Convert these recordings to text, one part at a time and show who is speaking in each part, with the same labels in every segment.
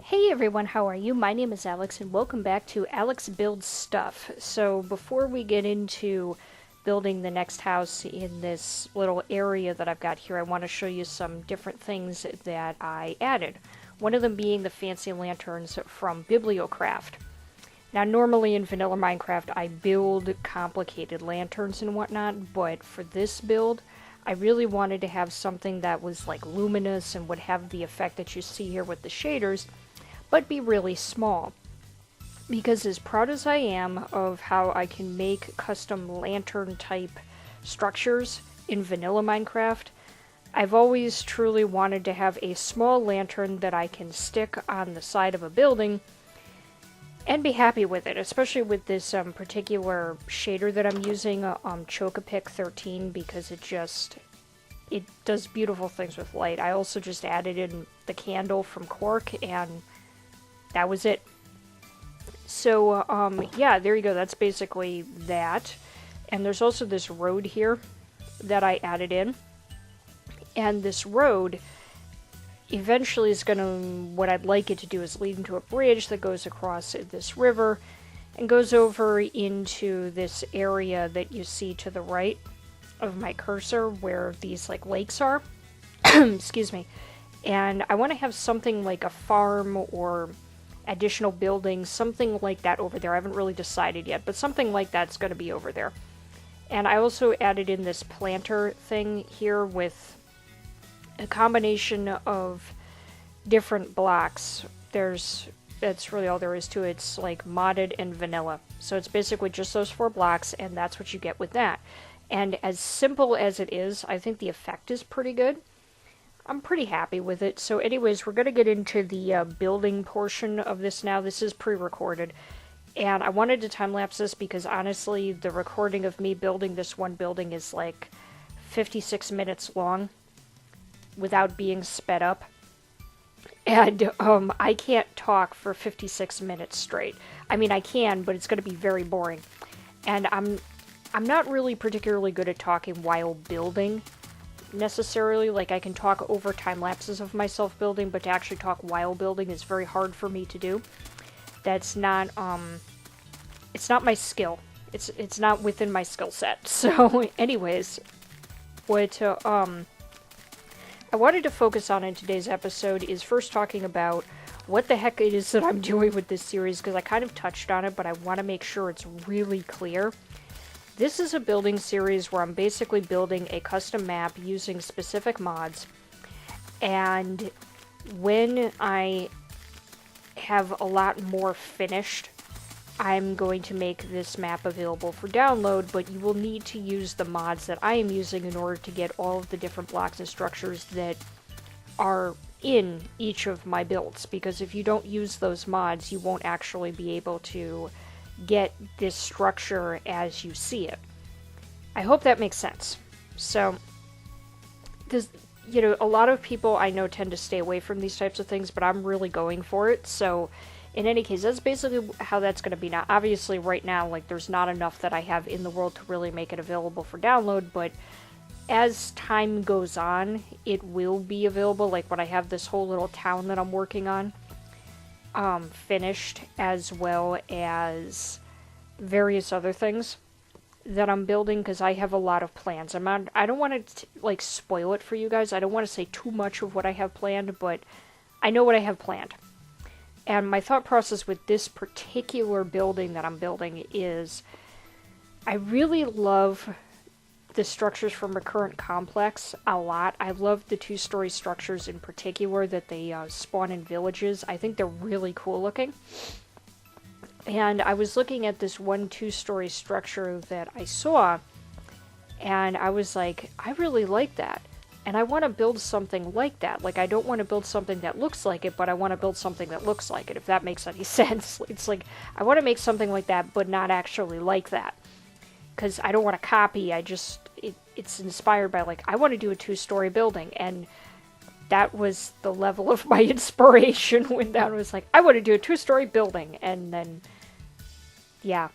Speaker 1: Hey everyone, how are you? My name is Alex and welcome back to Alex Builds Stuff. So before we get into building the next house in this little area that I've got here, I want to show you some different things that I added. One of them being the fancy lanterns from Bibliocraft. Now normally in vanilla Minecraft I build complicated lanterns and whatnot, but for this build I really wanted to have something that was like luminous and would have the effect that you see here with the shaders, but be really small. Because as proud as I am of how I can make custom lantern type structures in vanilla Minecraft, I've always truly wanted to have a small lantern that I can stick on the side of a building and be happy with it, especially with this particular shader that I'm using, Chocopic 13, because it does beautiful things with light. I also just added in the candle from Quark, and that was it. So, yeah, there you go. That's basically that. And there's also this road here that I added in. And this road eventually is gonna, what I'd like it to do is lead into a bridge that goes across this river and goes over into this area that you see to the right of my cursor where these like lakes are. Excuse me. And I want to have something like a farm or additional buildings, something like that over there. I haven't really decided yet, but something like that's going to be over there. And I also added in this planter thing here with a combination of different blocks. That's really all there is to it. It's like modded and vanilla. So it's basically just those 4 blocks, and that's what you get with that. And as simple as it is, I think the effect is pretty good. I'm pretty happy with it. So anyways, we're going to get into the building portion of this now. This is pre-recorded. And I wanted to time-lapse this because honestly, the recording of me building this one building is like 56 minutes long without being sped up. And I can't talk for 56 minutes straight. I mean, I can, but it's going to be very boring. And I'm not really particularly good at talking while building, necessarily. Like, I can talk over time lapses of myself building, but to actually talk while building is very hard for me to do. That's not, it's not my skill. It's not within my skill set. So, anyways, what, I wanted to focus on in today's episode is first talking about what the heck it is that I'm doing with this series, because I kind of touched on it, but I want to make sure it's really clear. This is a building series where I'm basically building a custom map using specific mods, and when I have a lot more finished, I'm going to make this map available for download, but you will need to use the mods that I am using in order to get all of the different blocks and structures that are in each of my builds, because if you don't use those mods, you won't actually be able to get this structure as you see it. I hope that makes sense. So, a lot of people I know tend to stay away from these types of things, but I'm really going for it. So, in any case, that's basically how that's going to be now. Obviously, right now, like, there's not enough that I have in the world to really make it available for download, but as time goes on, it will be available. Like, when I have this whole little town that I'm working on finished, as well as various other things that I'm building, because I have a lot of plans. I don't want to like spoil it for you guys. I don't want to say too much of what I have planned, but I know what I have planned. And my thought process with this particular building that I'm building is I really love the structures from Recurrent Complex a lot. I love the 2-story structures in particular that they spawn in villages. I think they're really cool looking. And I was looking at this one 2-story structure that I saw, and I was like, I really like that. And I want to build something like that. Like, I don't want to build something that looks like it, but I want to build something that looks like it, if that makes any sense. It's like, I want to make something like that, but not actually like that. Because I don't want to copy, it's inspired by, like, I want to do a 2-story building, and that was the level of my inspiration when that was like, I want to do a 2-story building, and then, yeah.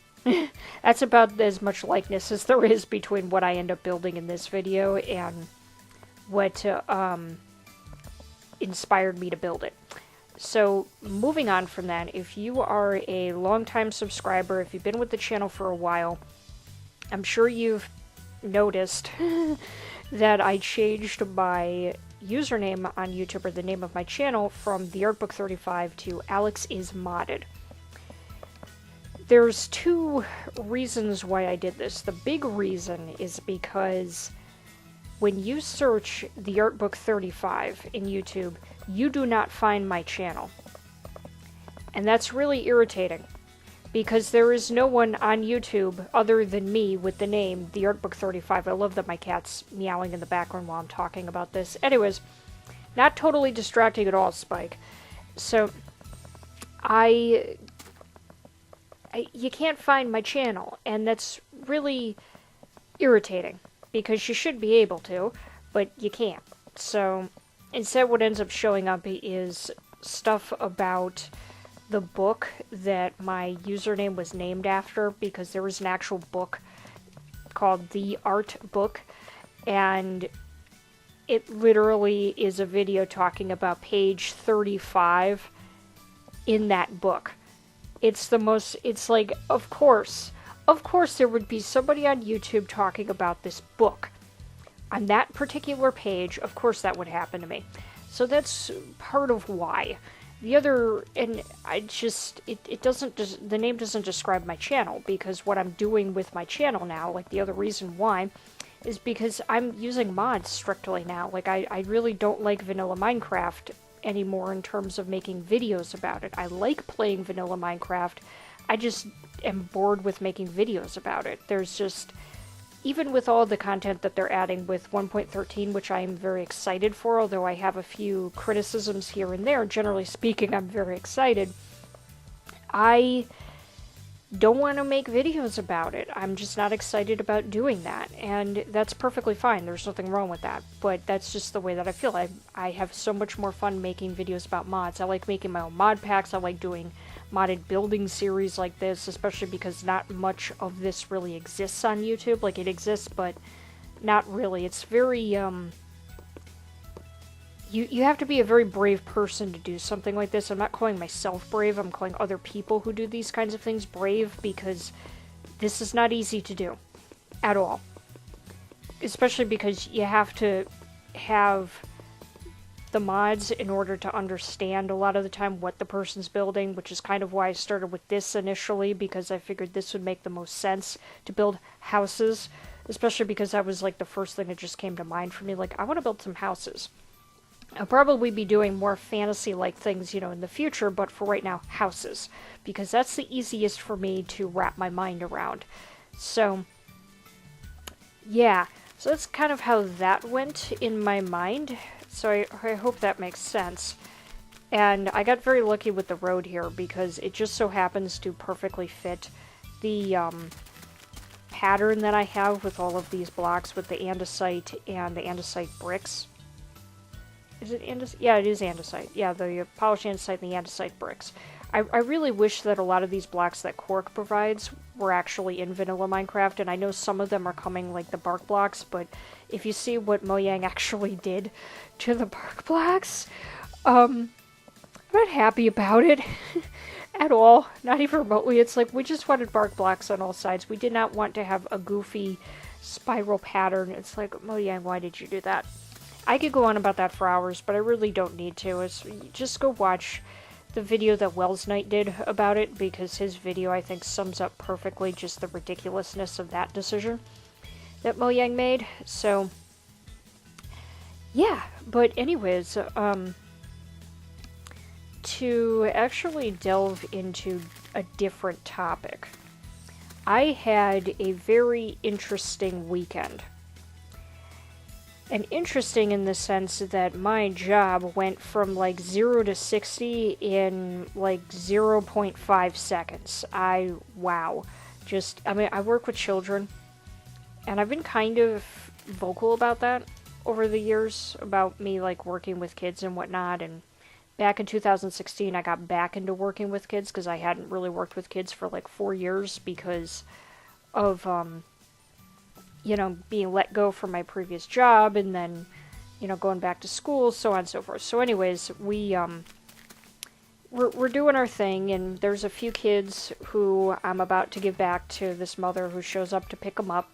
Speaker 1: That's about as much likeness as there is between what I end up building in this video and what inspired me to build it. So, moving on from that, if you are a longtime subscriber, if you've been with the channel for a while, I'm sure you've noticed that I changed my username on YouTube, or the name of my channel, from theartbook35 to Alex is Modded. There's two reasons why I did this. The big reason is because when you search theartbook35 in YouTube, you do not find my channel. And that's really irritating, because there is no one on YouTube other than me with the name theartbook35. I love that my cat's meowing in the background while I'm talking about this. Anyways, not totally distracting at all, Spike. So, you can't find my channel, and that's really irritating, because you should be able to, but you can't. So, instead what ends up showing up is stuff about the book that my username was named after, because there was an actual book called The Art Book, and it literally is a video talking about page 35 in that book. It's like, of course there would be somebody on YouTube talking about this book. On that particular page, of course that would happen to me. So that's part of why. The other, and the name doesn't describe my channel, because what I'm doing with my channel now, like the other reason why, is because I'm using mods strictly now. Like, I really don't like vanilla Minecraft anymore in terms of making videos about it. I like playing vanilla Minecraft, I just am bored with making videos about it. There's just, even with all the content that they're adding with 1.13, which I am very excited for, although I have a few criticisms here and there, generally speaking, I'm very excited. I don't want to make videos about it. I'm just not excited about doing that, and that's perfectly fine. There's nothing wrong with that, but that's just the way that I feel. I have so much more fun making videos about mods. I like making my own mod packs. I like doing modded building series like this, especially because not much of this really exists on YouTube. Like, it exists, but not really. It's very, You have to be a very brave person to do something like this. I'm not calling myself brave, I'm calling other people who do these kinds of things brave, because this is not easy to do. At all. Especially because you have to have the mods in order to understand a lot of the time what the person's building, which is kind of why I started with this initially, because I figured this would make the most sense to build houses. Especially because that was like the first thing that just came to mind for me. Like, I want to build some houses. I'll probably be doing more fantasy-like things, in the future, but for right now, houses. Because that's the easiest for me to wrap my mind around. So, yeah. So that's kind of how that went in my mind. So I hope that makes sense. And I got very lucky with the road here, because it just so happens to perfectly fit the pattern that I have with all of these blocks with the andesite and the andesite bricks. Is it andesite? Yeah, it is andesite. Yeah, the polished andesite and the andesite bricks. I really wish that a lot of these blocks that Quark provides were actually in vanilla Minecraft, and I know some of them are coming, like the bark blocks, but if you see what Mojang actually did to the bark blocks, I'm not happy about it at all. Not even remotely. It's like, we just wanted bark blocks on all sides. We did not want to have a goofy spiral pattern. It's like, Mojang, why did you do that? I could go on about that for hours, but I really don't need to. Just go watch the video that Wells Knight did about it, because his video, I think, sums up perfectly just the ridiculousness of that decision that Mojang made. So, yeah. But anyways, to actually delve into a different topic, I had a very interesting weekend. And interesting in the sense that my job went from like 0 to 60 in like 0.5 seconds. Wow. I work with children, and I've been kind of vocal about that over the years, about me like working with kids and whatnot. And back in 2016, I got back into working with kids, because I hadn't really worked with kids for like 4 years because of, being let go from my previous job, and then, going back to school, so on and so forth. So anyways, we we're doing our thing, and there's a few kids who I'm about to give back to this mother who shows up to pick them up.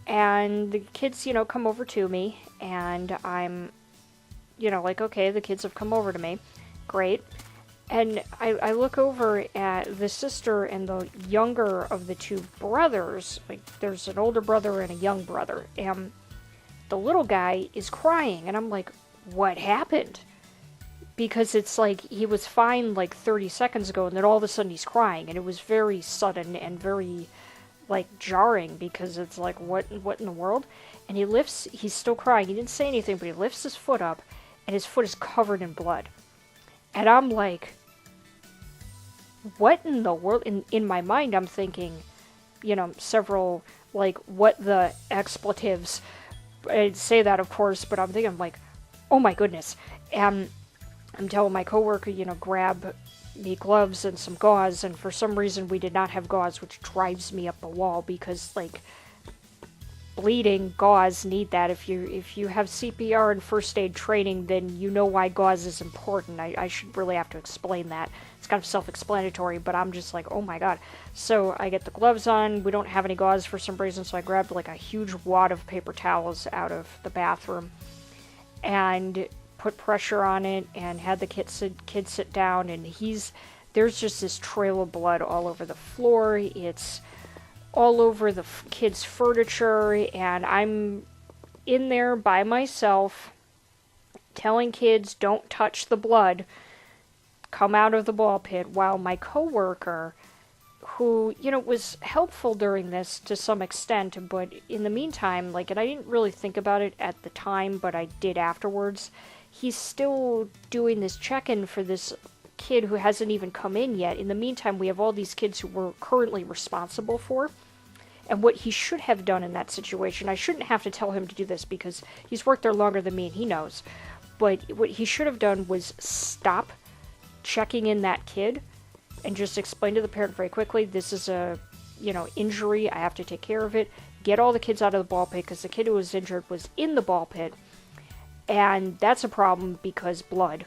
Speaker 1: And the kids, come over to me, and I'm, like, okay, the kids have come over to me. Great. And I look over at the sister and the younger of the two brothers. Like, there's an older brother and a young brother. And the little guy is crying, and I'm like, what happened? Because it's like he was fine like 30 seconds ago, and then all of a sudden he's crying, and it was very sudden and very like jarring, because it's like, what in the world? And he's still crying, he didn't say anything, but he lifts his foot up, and his foot is covered in blood. And I'm like, what in the world? In my mind, I'm thinking, several, like, what the expletives. I'd say that, of course, but I'm thinking, like, oh my goodness. And I'm telling my coworker, grab me gloves and some gauze, and for some reason we did not have gauze, which drives me up the wall, because, like, bleeding, gauze, need that. If you have CPR and first aid training, then you know why gauze is important. I should really have to explain that. It's kind of self-explanatory, but I'm just like, oh my god. So I get the gloves on. We don't have any gauze for some reason, so I grabbed like a huge wad of paper towels out of the bathroom and put pressure on it and had the kid sit down, and there's just this trail of blood all over the floor. It's all over the kids' furniture, and I'm in there by myself telling kids, don't touch the blood, come out of the ball pit, while my coworker, who, was helpful during this to some extent, but in the meantime, like, and I didn't really think about it at the time, but I did afterwards, he's still doing this check-in for this kid who hasn't even come in yet. In the meantime, we have all these kids who we're currently responsible for. And what he should have done in that situation, I shouldn't have to tell him to do this because he's worked there longer than me and he knows, but what he should have done was stop checking in that kid and just explain to the parent very quickly, this is a, injury, I have to take care of it, get all the kids out of the ball pit, because the kid who was injured was in the ball pit, and that's a problem because blood,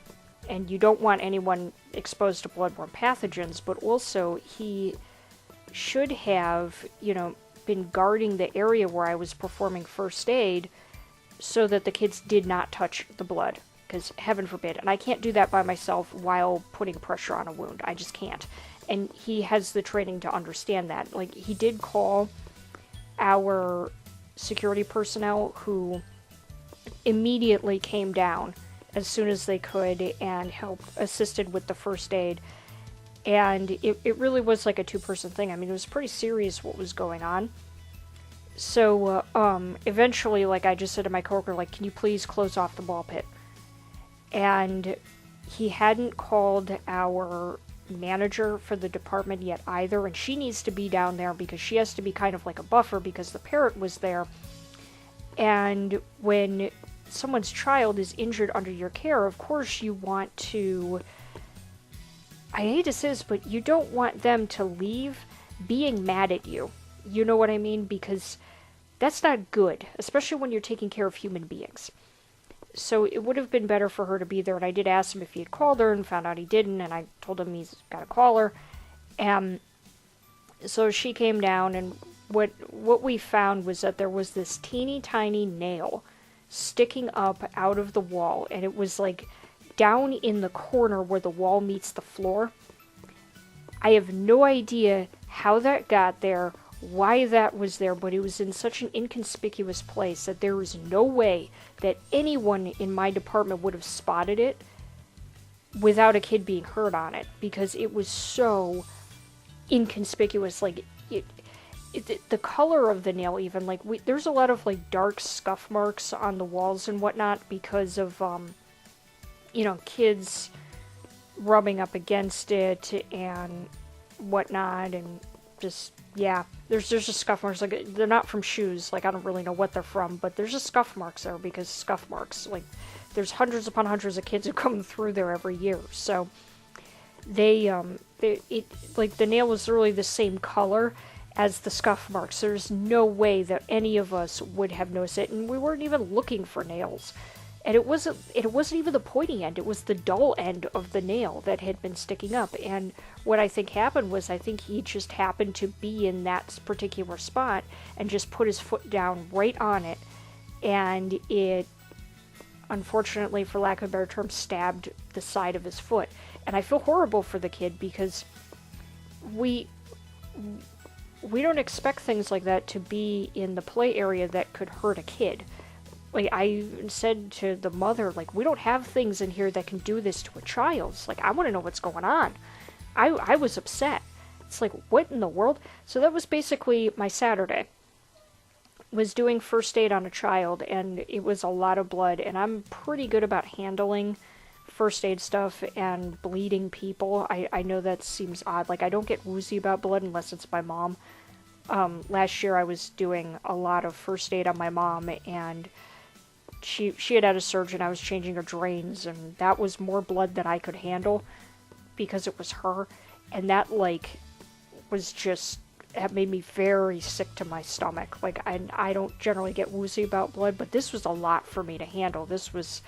Speaker 1: and you don't want anyone exposed to bloodborne pathogens, but also he should have, been guarding the area where I was performing first aid so that the kids did not touch the blood, because heaven forbid, and I can't do that by myself while putting pressure on a wound. I just can't. And he has the training to understand that. Like, he did call our security personnel, who immediately came down as soon as they could and assisted with the first aid. And it really was like a two-person thing. I mean, it was pretty serious what was going on. So, eventually, like, I just said to my coworker, like, can you please close off the ball pit? And he hadn't called our manager for the department yet either, and she needs to be down there because she has to be kind of like a buffer because the parent was there. And when someone's child is injured under your care, of course you want to, I hate to say this, but you don't want them to leave being mad at you. You know what I mean? Because that's not good, especially when you're taking care of human beings. So it would have been better for her to be there, and I did ask him if he had called her and found out he didn't, and I told him he's got to call her. And so she came down, and what we found was that there was this teeny tiny nail sticking up out of the wall, and it was like down in the corner where the wall meets the floor. I have no idea how that got there, why that was there, but it was in such an inconspicuous place that there was no way that anyone in my department would have spotted it without a kid being hurt on it, because it was so inconspicuous. Like, the color of the nail, even, like, there's a lot of, like, dark scuff marks on the walls and whatnot because of, kids rubbing up against it and whatnot, and just, yeah, there's just scuff marks. Like, they're not from shoes, like, I don't really know what they're from, but there's just scuff marks there, because scuff marks, like, there's hundreds upon hundreds of kids who come through there every year, so like, the nail was really the same color as the scuff marks. There's no way that any of us would have noticed it, and we weren't even looking for nails. And it wasn't even the pointy end, it was the dull end of the nail that had been sticking up. And what I think happened was, I think he just happened to be in that particular spot and just put his foot down right on it, and it, unfortunately, for lack of a better term, stabbed the side of his foot. And I feel horrible for the kid, because we don't expect things like that to be in the play area that could hurt a kid. Like, I said to the mother, like, we don't have things in here that can do this to a child. It's like, I want to know what's going on. I was upset. It's like, what in the world? So that was basically my Saturday. Was doing first aid on a child, and it was a lot of blood, and I'm pretty good about handling first aid stuff and bleeding people. I know that seems odd. Like, I don't get woozy about blood unless it's my mom. Last year I was doing a lot of first aid on my mom, and she had a surgeon. I was changing her drains, and that was more blood than I could handle because it was her. And that, like, was just, that made me very sick to my stomach. Like, I don't generally get woozy about blood, but this was a lot for me to handle. This was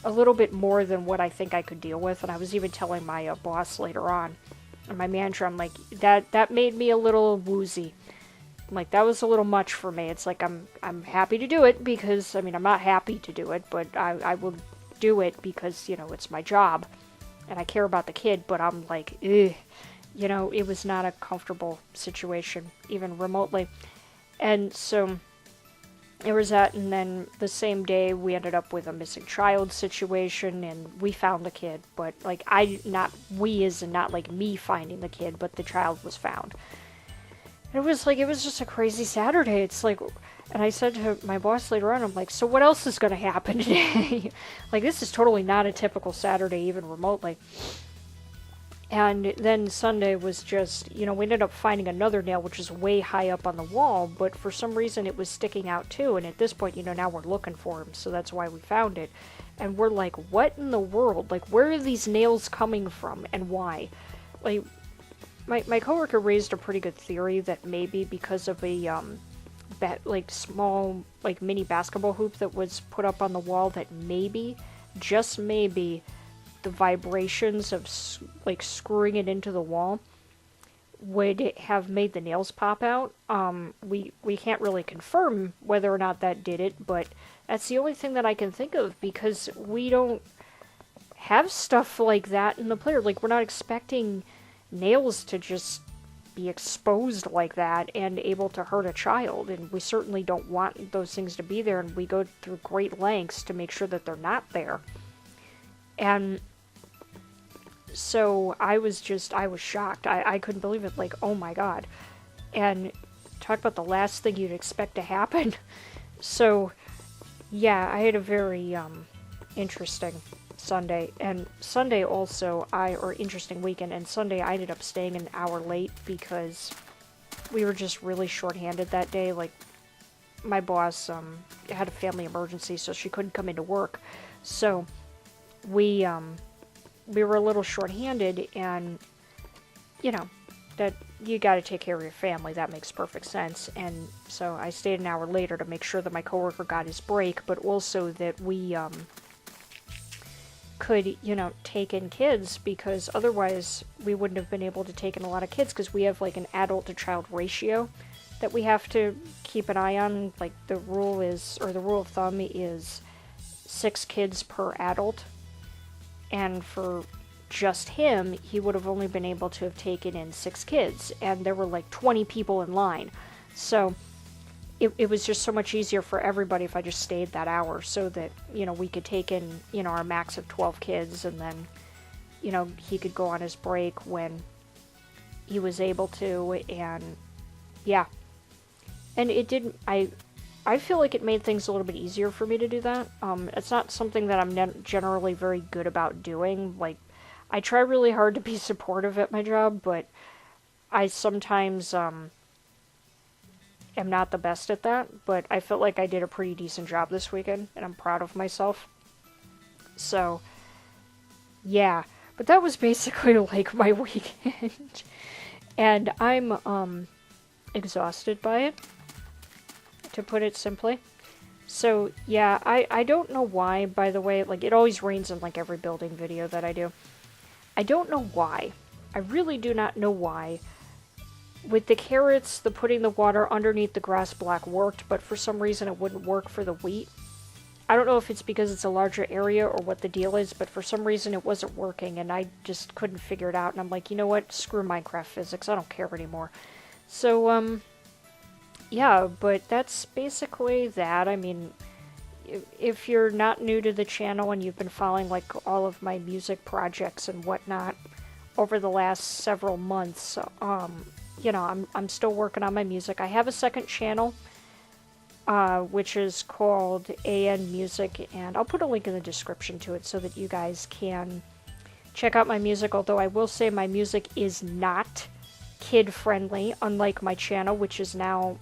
Speaker 1: a little bit more than what I think I could deal with. And I was even telling my boss later on, and my manager, I'm like, that made me a little woozy. Like, that was a little much for me. It's like, I'm happy to do it because, I mean, I'm not happy to do it, but I will do it because, you know, it's my job and I care about the kid, but I'm like, ugh. You know, it was not a comfortable situation, even remotely. And so there was that, and then the same day we ended up with a missing child situation, and we found the kid, but, like, we as in not like me finding the kid, but the child was found. It was just a crazy Saturday. It's like, and I said to my boss later on, I'm like, so what else is going to happen today? Like, this is totally not a typical Saturday, even remotely. And then Sunday was just, you know, we ended up finding another nail, which is way high up on the wall, but for some reason it was sticking out too. And at this point, you know, now we're looking for him, so that's why we found it. And we're like, what in the world? Like, where are these nails coming from and why? Like, my coworker raised a pretty good theory that maybe because of a small, like, mini basketball hoop that was put up on the wall, that maybe, just maybe, the vibrations of, like, screwing it into the wall would have made the nails pop out. We can't really confirm whether or not that did it, but that's the only thing that I can think of, because we don't have stuff like that in the player. Like, we're not expecting nails to just be exposed like that and able to hurt a child, and we certainly don't want those things to be there, and we go through great lengths to make sure that they're not there. And so I was shocked. I couldn't believe it. Like, oh my god. And talk about the last thing you'd expect to happen. So, yeah, I had a very interesting Sunday. And Sunday also, interesting weekend. And Sunday I ended up staying an hour late because we were just really short-handed that day. Like, my boss had a family emergency, so she couldn't come into work. So we were a little short-handed, and, you know, that you gotta take care of your family. That makes perfect sense. And so I stayed an hour later to make sure that my coworker got his break, but also that we could, you know, take in kids, because otherwise we wouldn't have been able to take in a lot of kids, because we have, like, an adult to child ratio that we have to keep an eye on. Like, the rule of thumb is 6 kids per adult. And for just him, he would have only been able to have taken in 6 kids, and there were like 20 people in line. So it was just so much easier for everybody if I just stayed that hour, so that, you know, we could take in, you know, our max of 12 kids, and then, you know, he could go on his break when he was able to. And yeah, and it didn't, I feel like it made things a little bit easier for me to do that. It's not something that I'm generally very good about doing. Like, I try really hard to be supportive at my job, but I sometimes am not the best at that. But I felt like I did a pretty decent job this weekend, and I'm proud of myself. So, yeah. But that was basically, like, my weekend. And I'm exhausted by it, to put it simply. So, yeah, I don't know why, by the way, like, it always rains in, like, every building video that I do. I don't know why. I really do not know why. With the carrots, the putting the water underneath the grass block worked, but for some reason it wouldn't work for the wheat. I don't know if it's because it's a larger area or what the deal is, but for some reason it wasn't working, and I just couldn't figure it out, and I'm like, you know what, screw Minecraft physics, I don't care anymore. So, yeah, but that's basically that. I mean, if you're not new to the channel and you've been following, like, all of my music projects and whatnot over the last several months, you know, I'm still working on my music. I have a second channel, which is called AN Music, and I'll put a link in the description to it so that you guys can check out my music, although I will say my music is not kid-friendly, unlike my channel, which is now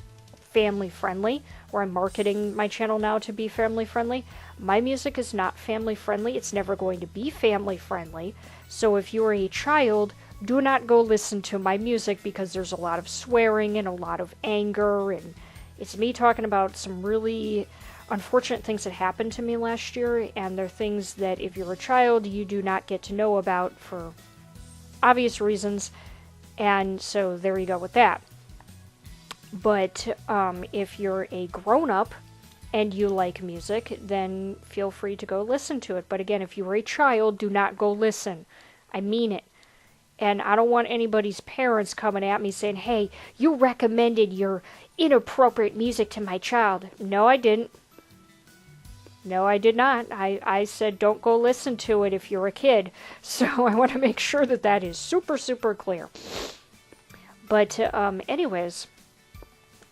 Speaker 1: family-friendly, where I'm marketing my channel now to be family-friendly. My music is not family-friendly. It's never going to be family-friendly. So if you are a child, do not go listen to my music because there's a lot of swearing and a lot of anger, and it's me talking about some really unfortunate things that happened to me last year, and they're things that if you're a child, you do not get to know about for obvious reasons, and so there you go with that. But if you're a grown-up and you like music, then feel free to go listen to it. But again, if you're a child, do not go listen. I mean it. And I don't want anybody's parents coming at me saying, hey, you recommended your inappropriate music to my child. No, I didn't. No, I did not. I said don't go listen to it if you're a kid. So I want to make sure that that is super, super clear. But anyways,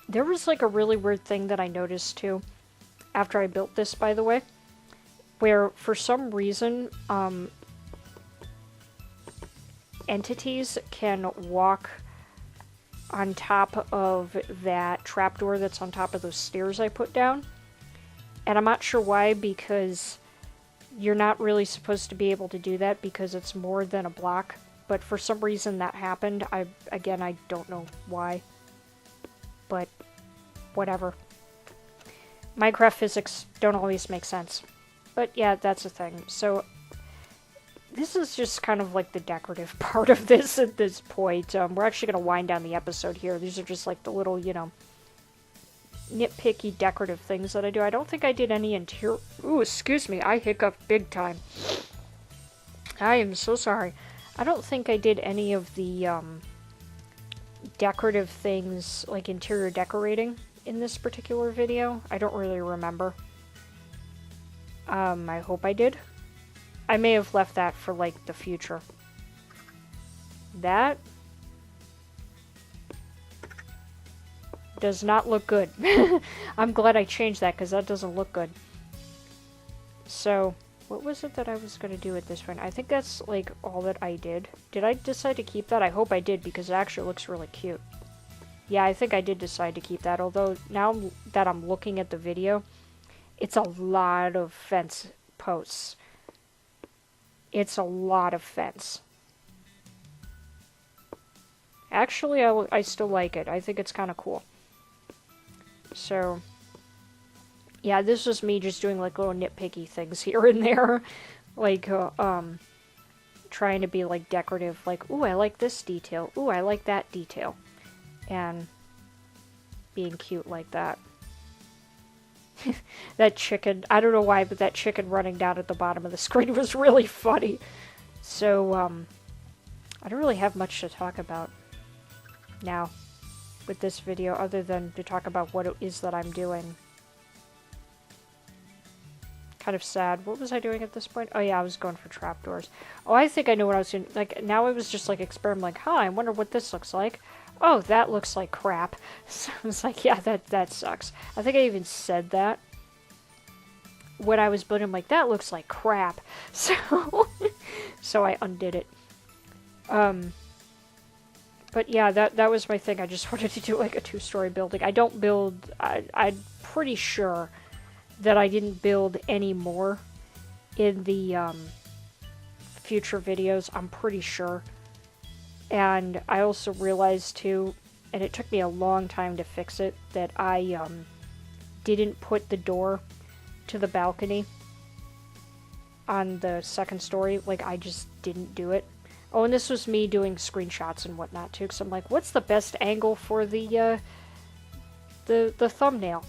Speaker 1: there was like a really weird thing that I noticed too after I built this, by the way, where for some reason entities can walk on top of that trapdoor that's on top of those stairs I put down. And I'm not sure why, because you're not really supposed to be able to do that because it's more than a block. But for some reason that happened. I don't know why. But whatever. Minecraft physics don't always make sense. But yeah, that's the thing. So this is just kind of like the decorative part of this at this point. We're actually going to wind down the episode here. These are just like the little, you know, nitpicky decorative things that I do. I don't think I did any interior... Ooh, excuse me. I hiccuped big time. I am so sorry. I don't think I did any of the decorative things, like interior decorating, in this particular video. I don't really remember. I hope I did. I may have left that for, like, the future. That does not look good. I'm glad I changed that, because that doesn't look good. So, what was it that I was going to do at this point? I think that's, like, all that I did. Did I decide to keep that? I hope I did, because it actually looks really cute. Yeah, I think I did decide to keep that, although now that I'm looking at the video, it's a lot of fence posts. It's a lot of fence. Actually, I still like it. I think it's kind of cool. So, yeah, this was me just doing, like, little nitpicky things here and there. Like, trying to be, like, decorative. Like, ooh, I like this detail. Ooh, I like that detail. And being cute like that. That chicken, I don't know why, but that chicken running down at the bottom of the screen was really funny. So, I don't really have much to talk about now with this video, other than to talk about what it is that I'm doing. Kind of sad. What was I doing at this point? Oh yeah, I was going for trapdoors. Oh, I think I know what I was doing. Like, now I was just, like, experimenting, like, huh, I wonder what this looks like. Oh, that looks like crap. So I was like, yeah, that sucks. I think I even said that when I was building. I'm like, that looks like crap. So, so I undid it. But yeah, that was my thing. I just wanted to do, like, a 2-story building. I don't build... I'm pretty sure that I didn't build any more in the future videos. I'm pretty sure. And I also realized, too, and it took me a long time to fix it, that I didn't put the door to the balcony on the second story. Like, I just didn't do it. Oh, and this was me doing screenshots and whatnot too, because I'm like, what's the best angle for the thumbnail?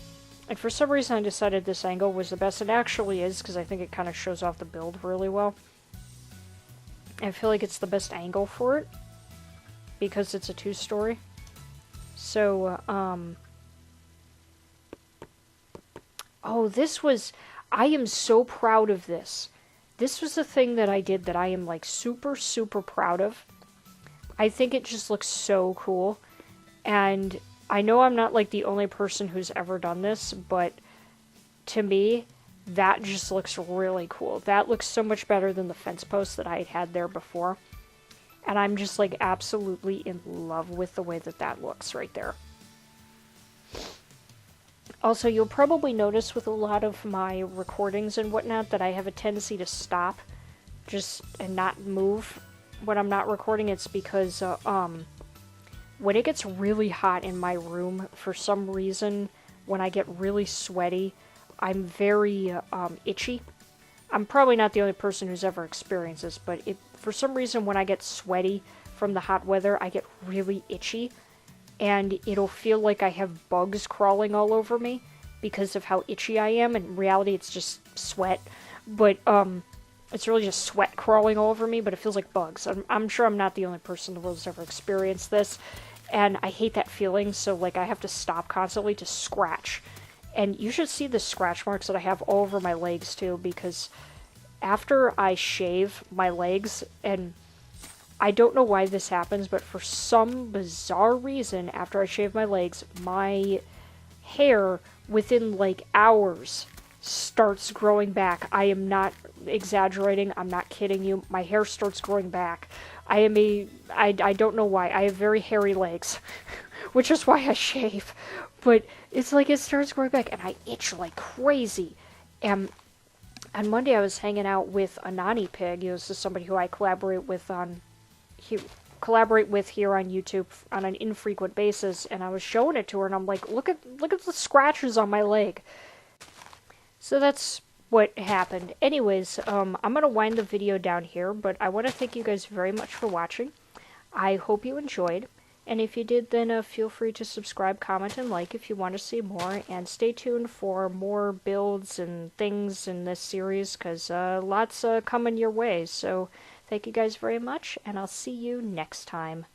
Speaker 1: And for some reason I decided this angle was the best. It actually is, because I think it kind of shows off the build really well. I feel like it's the best angle for it, because it's a 2-story. So, oh, this was... I am so proud of this. This was a thing that I did that I am, like, super, super proud of. I think it just looks so cool. And I know I'm not, like, the only person who's ever done this, but to me, that just looks really cool. That looks so much better than the fence posts that I had there before. And I'm just, like, absolutely in love with the way that that looks right there. Also, you'll probably notice with a lot of my recordings and whatnot that I have a tendency to stop and not move when I'm not recording. It's because when it gets really hot in my room, for some reason, when I get really sweaty, I'm very itchy. I'm probably not the only person who's ever experienced this, but for some reason when I get sweaty from the hot weather, I get really itchy. And it'll feel like I have bugs crawling all over me because of how itchy I am. In reality, it's just sweat. But, it's really just sweat crawling all over me, but it feels like bugs. I'm sure I'm not the only person in the world who's ever experienced this. And I hate that feeling, so, like, I have to stop constantly to scratch. And you should see the scratch marks that I have all over my legs, too, because after I shave my legs, and I don't know why this happens, but for some bizarre reason, after I shave my legs, my hair, within, like, hours, starts growing back. I am not exaggerating. I'm not kidding you. My hair starts growing back. I don't know why. I have very hairy legs, which is why I shave. But it's like it starts growing back, and I itch like crazy. And on Monday, I was hanging out with a nanny pig. This is somebody who I collaborate with here on YouTube on an infrequent basis, and I was showing it to her, and I'm like, look at the scratches on my leg. So that's what happened. Anyways, I'm gonna wind the video down here, but I want to thank you guys very much for watching. I hope you enjoyed, and if you did, then feel free to subscribe, comment, and like if you want to see more, and stay tuned for more builds and things in this series, because lots coming your way. So thank you guys very much, and I'll see you next time.